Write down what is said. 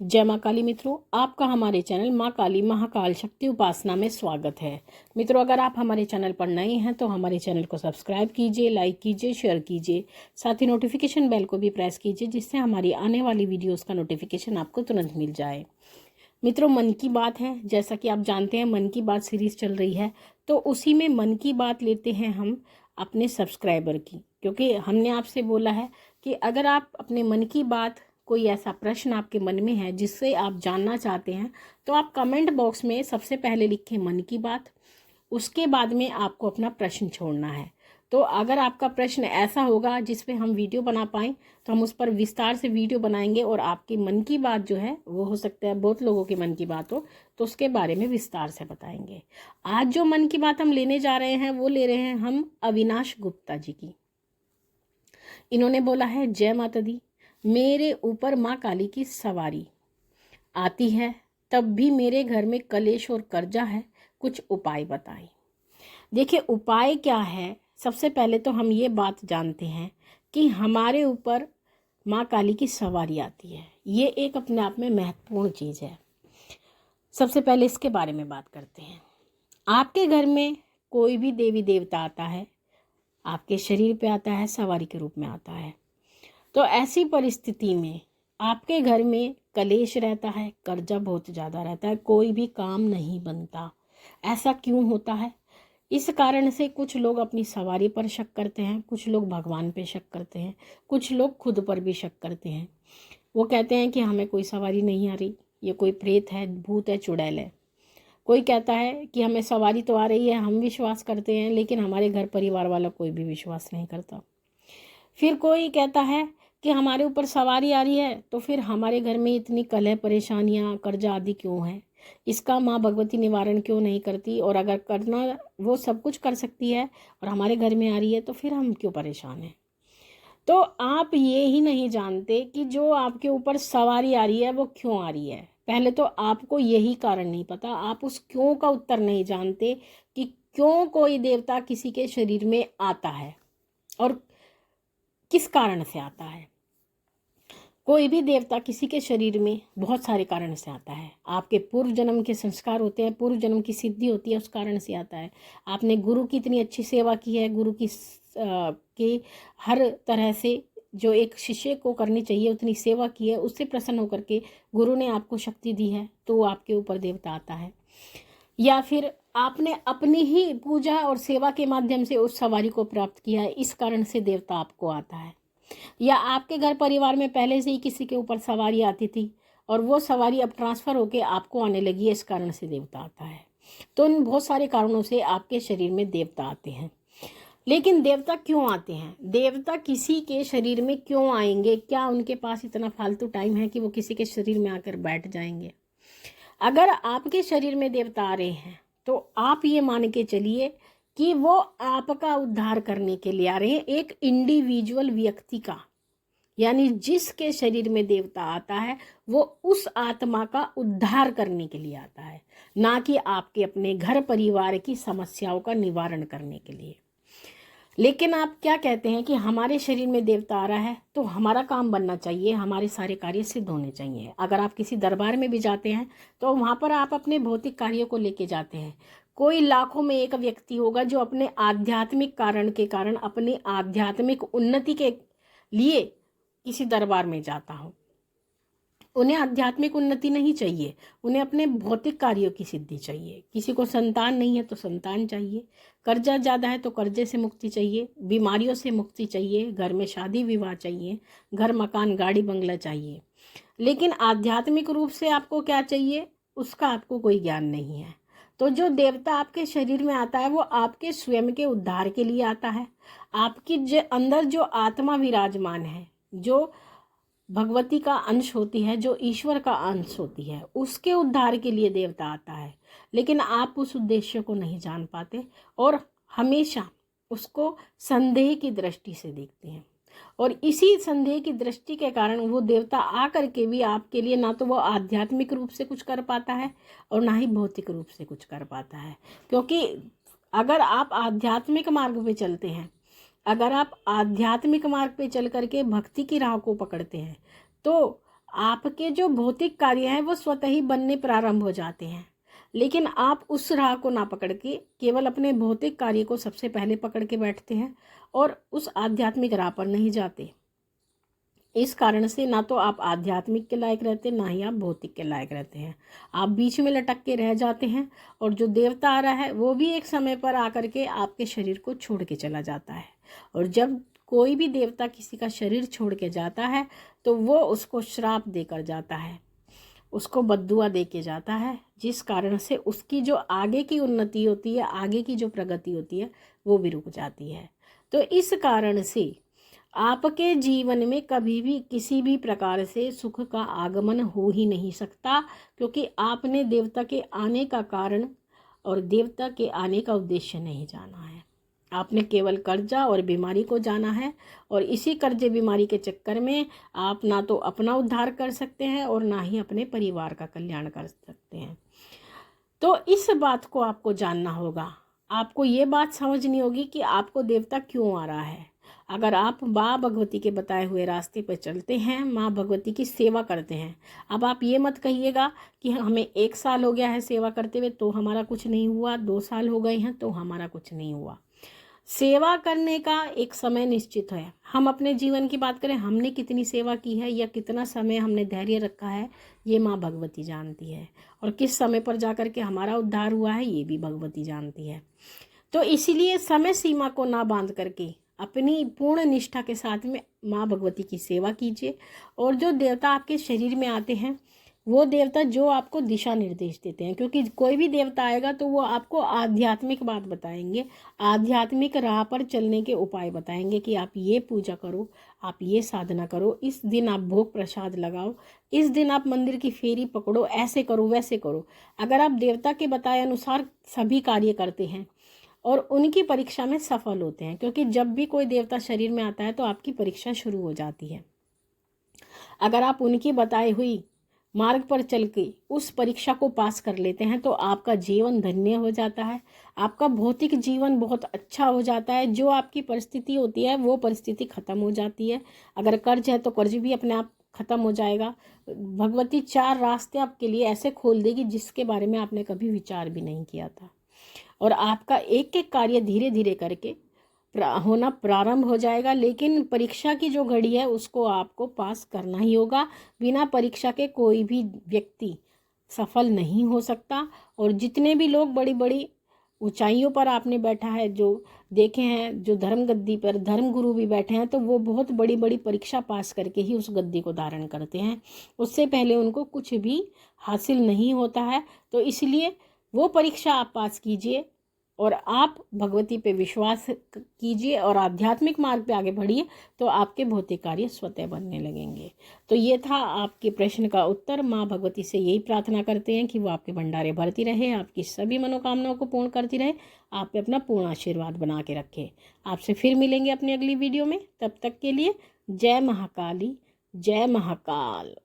जय माँ काली मित्रों, आपका हमारे चैनल माँ काली महाकाल शक्ति उपासना में स्वागत है। मित्रों, अगर आप हमारे चैनल पर नए हैं तो हमारे चैनल को सब्सक्राइब कीजिए, लाइक कीजिए, शेयर कीजिए, साथ ही नोटिफिकेशन बेल को भी प्रेस कीजिए, जिससे हमारी आने वाली वीडियोस का नोटिफिकेशन आपको तुरंत मिल जाए। मित्रों, मन की बात है, जैसा कि आप जानते हैं मन की बात सीरीज चल रही है, तो उसी में मन की बात लेते हैं हम अपने सब्सक्राइबर की, क्योंकि हमने आपसे बोला है कि अगर आप अपने मन की बात, कोई ऐसा प्रश्न आपके मन में है जिससे आप जानना चाहते हैं, तो आप कमेंट बॉक्स में सबसे पहले लिखें मन की बात। उसके बाद में आपको अपना प्रश्न छोड़ना है। तो अगर आपका प्रश्न ऐसा होगा जिस पे हम वीडियो बना पाएँ तो हम उस पर विस्तार से वीडियो बनाएंगे, और आपकी मन की बात जो है वो हो सकता है बहुत लोगों की मन की बात हो, तो उसके बारे में विस्तार से बताएंगे। आज जो मन की बात हम लेने जा रहे हैं वो ले रहे हैं हम अविनाश गुप्ता जी की। इन्होंने बोला है, जय माता दी, मेरे ऊपर माँ काली की सवारी आती है, तब भी मेरे घर में कलेश और कर्जा है, कुछ उपाय बताएं। देखिए, उपाय क्या है। सबसे पहले तो हम ये बात जानते हैं कि हमारे ऊपर माँ काली की सवारी आती है, ये एक अपने आप में महत्वपूर्ण चीज़ है। सबसे पहले इसके बारे में बात करते हैं। आपके घर में कोई भी देवी देवता आता है, आपके शरीर पे आता है, सवारी के रूप में आता है, तो ऐसी परिस्थिति में आपके घर में कलेश रहता है, कर्जा बहुत ज़्यादा रहता है, कोई भी काम नहीं बनता। ऐसा क्यों होता है? इस कारण से कुछ लोग अपनी सवारी पर शक करते हैं, कुछ लोग भगवान पे शक करते हैं, कुछ लोग खुद पर भी शक करते हैं। वो कहते हैं कि हमें कोई सवारी नहीं आ रही, ये कोई प्रेत है, भूत है, चुड़ैल है। कोई कहता है कि हमें सवारी तो आ रही है, हम विश्वास करते हैं, लेकिन हमारे घर परिवार वाला कोई भी विश्वास नहीं करता। फिर कोई कहता है कि हमारे ऊपर सवारी आ रही है, तो फिर हमारे घर में इतनी कलह, परेशानियां, कर्जा आदि क्यों है, इसका माँ भगवती निवारण क्यों नहीं करती, और अगर करना वो सब कुछ कर सकती है और हमारे घर में आ रही है तो फिर हम क्यों परेशान हैं। तो आप ये ही नहीं जानते कि जो आपके ऊपर सवारी आ रही है वो क्यों आ रही है। पहले तो आपको यही कारण नहीं पता, आप उस क्यों का उत्तर नहीं जानते कि क्यों कोई देवता किसी के शरीर में आता है और किस कारण से आता है। कोई भी देवता किसी के शरीर में बहुत सारे कारण से आता है। आपके पूर्व जन्म के संस्कार होते हैं, पूर्व जन्म की सिद्धि होती है, उस कारण से आता है। आपने गुरु की इतनी अच्छी सेवा की है, गुरु की हर तरह से जो एक शिष्य को करनी चाहिए उतनी सेवा की है, उससे प्रसन्न होकर के गुरु ने आपको शक्ति दी है, तो आपके ऊपर देवता आता है। या फिर आपने अपनी ही पूजा और सेवा के माध्यम से उस सवारी को प्राप्त किया है, इस कारण से देवता आपको आता है। या आपके घर परिवार में पहले से ही किसी के ऊपर सवारी आती थी और वो सवारी अब ट्रांसफ़र होके आपको आने लगी है, इस कारण से देवता आता है। तो इन बहुत सारे कारणों से आपके शरीर में देवता आते हैं। लेकिन देवता क्यों आते हैं? देवता किसी के शरीर में क्यों आएंगे? क्या उनके पास इतना फालतू टाइम है कि वो किसी के शरीर में आकर बैठ जाएंगे? अगर आपके शरीर में देवता आ रहे हैं तो आप ये मान के चलिए कि वो आपका उद्धार करने के लिए आ रहे हैं, एक इंडिविजुअल व्यक्ति का। यानी जिसके शरीर में देवता आता है वो उस आत्मा का उद्धार करने के लिए आता है, ना कि आपके अपने घर परिवार की समस्याओं का निवारण करने के लिए। लेकिन आप क्या कहते हैं कि हमारे शरीर में देवता आ रहा है तो हमारा काम बनना चाहिए, हमारे सारे कार्य सिद्ध होने चाहिए। अगर आप किसी दरबार में भी जाते हैं तो वहाँ पर आप अपने भौतिक कार्यों को लेके जाते हैं। कोई लाखों में एक व्यक्ति होगा जो अपने आध्यात्मिक कारण के कारण, अपनी आध्यात्मिक उन्नति के लिए किसी दरबार में जाता हो। उन्हें आध्यात्मिक उन्नति नहीं चाहिए, उन्हें अपने भौतिक कार्यों की सिद्धि चाहिए। किसी को संतान नहीं है तो संतान चाहिए, कर्जा ज़्यादा है तो कर्जे से मुक्ति चाहिए, बीमारियों से मुक्ति चाहिए, घर में शादी विवाह चाहिए, घर मकान गाड़ी बंगला चाहिए। लेकिन आध्यात्मिक रूप से आपको क्या चाहिए, उसका आपको कोई ज्ञान नहीं है। तो जो देवता आपके शरीर में आता है वो आपके स्वयं के उद्धार के लिए आता है। आपकी अंदर जो आत्मा विराजमान है, जो भगवती का अंश होती है, जो ईश्वर का अंश होती है, उसके उद्धार के लिए देवता आता है। लेकिन आप उस उद्देश्य को नहीं जान पाते और हमेशा उसको संदेह की दृष्टि से देखते हैं, और इसी संदेह की दृष्टि के कारण वो देवता आकर के भी आपके लिए ना तो वो आध्यात्मिक रूप से कुछ कर पाता है और ना ही भौतिक रूप से कुछ कर पाता है। क्योंकि अगर आप आध्यात्मिक मार्ग पे चलते हैं, अगर आप आध्यात्मिक मार्ग पे चल करके भक्ति की राह को पकड़ते हैं, तो आपके जो भौतिक कार्य हैं वो स्वतः ही बनने प्रारंभ हो जाते हैं, लेकिन आप उस राह को ना पकड़ के केवल अपने भौतिक कार्य को सबसे पहले पकड़ के बैठते हैं और उस आध्यात्मिक राह पर नहीं जाते। इस कारण से ना तो आप आध्यात्मिक के लायक रहते, ना ही आप भौतिक के लायक रहते हैं। आप बीच में लटक के रह जाते हैं और जो देवता आ रहा है वो भी एक समय पर आकर के आपके शरीर को छोड़ के चला जाता है। और जब कोई भी देवता किसी का शरीर छोड़ के जाता है तो वो उसको श्राप देकर जाता है, उसको बद्दुआ दे के जाता है, जिस कारण से उसकी जो आगे की उन्नति होती है, आगे की जो प्रगति होती है वो भी रुक जाती है। तो इस कारण से आपके जीवन में कभी भी किसी भी प्रकार से सुख का आगमन हो ही नहीं सकता, क्योंकि आपने देवता के आने का कारण और देवता के आने का उद्देश्य नहीं जाना है। आपने केवल कर्जा और बीमारी को जाना है, और इसी कर्जे बीमारी के चक्कर में आप ना तो अपना उद्धार कर सकते हैं और ना ही अपने परिवार का कल्याण कर सकते हैं। तो इस बात को आपको जानना होगा। आपको ये बात समझनी होगी कि आपको देवता क्यों आ रहा है। अगर आप माँ भगवती के बताए हुए रास्ते पर चलते हैं, माँ भगवती की सेवा करते हैं, अब आप ये मत कहिएगा कि हमें 1 साल हो गया है सेवा करते हुए तो हमारा कुछ नहीं हुआ, 2 साल हो गए हैं तो हमारा कुछ नहीं हुआ। सेवा करने का एक समय निश्चित है। हम अपने जीवन की बात करें, हमने कितनी सेवा की है या कितना समय हमने धैर्य रखा है, ये माँ भगवती जानती है। और किस समय पर जाकर के हमारा उद्धार हुआ है, ये भी भगवती जानती है। तो इसीलिए समय सीमा को ना बांध करके अपनी पूर्ण निष्ठा के साथ में माँ भगवती की सेवा कीजिए। और जो देवता आपके शरीर में आते हैं वो देवता जो आपको दिशा निर्देश देते हैं, क्योंकि कोई भी देवता आएगा तो वो आपको आध्यात्मिक बात बताएंगे, आध्यात्मिक राह पर चलने के उपाय बताएंगे कि आप ये पूजा करो, आप ये साधना करो, इस दिन आप भोग प्रसाद लगाओ, इस दिन आप मंदिर की फेरी पकड़ो, ऐसे करो वैसे करो। अगर आप देवता के बताए अनुसार सभी कार्य करते हैं और उनकी परीक्षा में सफल होते हैं, क्योंकि जब भी कोई देवता शरीर में आता है तो आपकी परीक्षा शुरू हो जाती है। अगर आप उनकी बताई हुई मार्ग पर चल के उस परीक्षा को पास कर लेते हैं तो आपका जीवन धन्य हो जाता है, आपका भौतिक जीवन बहुत अच्छा हो जाता है। जो आपकी परिस्थिति होती है वो परिस्थिति खत्म हो जाती है। अगर कर्ज है तो कर्ज भी अपने आप खत्म हो जाएगा। भगवती 4 रास्ते आपके लिए ऐसे खोल देगी जिसके बारे में आपने कभी विचार भी नहीं किया था, और आपका एक एक कार्य धीरे धीरे करके होना प्रारंभ हो जाएगा। लेकिन परीक्षा की जो घड़ी है उसको आपको पास करना ही होगा। बिना परीक्षा के कोई भी व्यक्ति सफल नहीं हो सकता। और जितने भी लोग बड़ी बड़ी ऊंचाइयों पर आपने बैठा है, जो देखे हैं, जो धर्म गद्दी पर धर्म गुरु भी बैठे हैं, तो वो बहुत बड़ी बड़ी परीक्षा पास करके ही उस गद्दी को धारण करते हैं। उससे पहले उनको कुछ भी हासिल नहीं होता है। तो इसलिए वो परीक्षा आप पास कीजिए और आप भगवती पे विश्वास कीजिए और आध्यात्मिक मार्ग पे आगे बढ़िए, तो आपके भौतिक कार्य स्वतः बनने लगेंगे। तो ये था आपके प्रश्न का उत्तर। माँ भगवती से यही प्रार्थना करते हैं कि वो आपके भंडारे भरती रहे, आपकी सभी मनोकामनाओं को पूर्ण करती रहे, आप पे अपना पूर्ण आशीर्वाद बना के रखे। आपसे फिर मिलेंगे अपनी अगली वीडियो में। तब तक के लिए जय महाकाली, जय महाकाल।